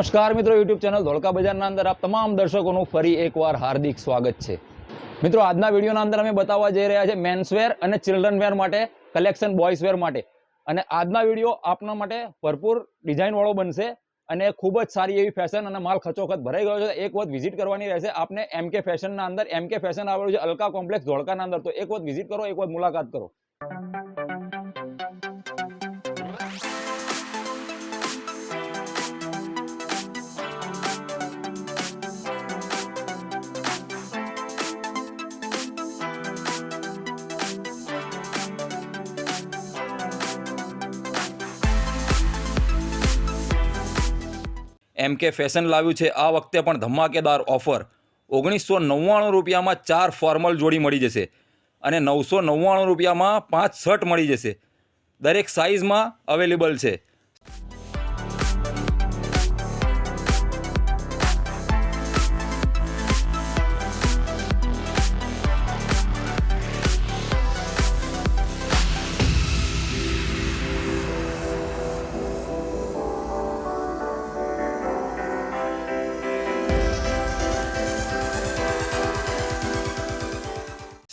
નમસ્કાર મિત્રો, YouTube channel Dholka બજારના અંદર આપ તમામ દર્શકોનું ફરી એકવાર હાર્દિક સ્વાગત છે। મિત્રો, આજના વિડીયોના અંદર અમે બતાવવા જઈ રહ્યા છે મેન્સવેર અને ચિલ્ડ્રન વેર માટે કલેક્શન, બોયઝ વેર માટે। અને આજના વિડીયો આપના માટે ભરપૂર ડિઝાઇન વાળો બનશે અને ખૂબ જ સારી એવી ફેશન અને માલ ખચોખચ ભરાઈ ગયો છે। એક વખત વિઝિટ કરવાની રહેશે આપને MK ફેશનના અંદર। MK ફેશન આવેલું છે અલકા કોમ્પ્લેક્સ ધોળકાના અંદર, તો એક વખત વિઝિટ કરો, એક વખત મુલાકાત કરો। MK ફેશન લાવ્યું છે આ વખતે પણ ધમાકેદાર ઓફર। 1999 રૂપિયામાં 4 ફોર્મલ જોડી મળી જશે અને 999 રૂપિયામાં 5 શર્ટ મળી જશે। દરેક સાઇઝમાં અવેલેબલ છે।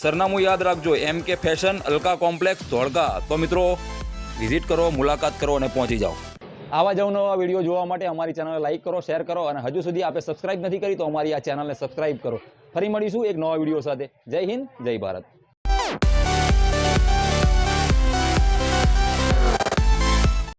સરનામું યાદ રાખજો, MK fashion, Alka complex, Dholka. તો મિત્રો વિઝિટ કરો, મુલાકાત કરો અને પહોંચી જાઓ। આવા જ નવા વિડીયો જોવા માટે અમારી ચેનલને લાઈક કરો, શેર કરો અને હજુ સુધી આપણે સબસ્ક્રાઇબ નથી કરી તો અમારી આ ચેનલને સબસ્ક્રાઇબ કરો। ફરી મળીશું એક નવા વિડીયો સાથે। જય હિન્દ, જય ભારત।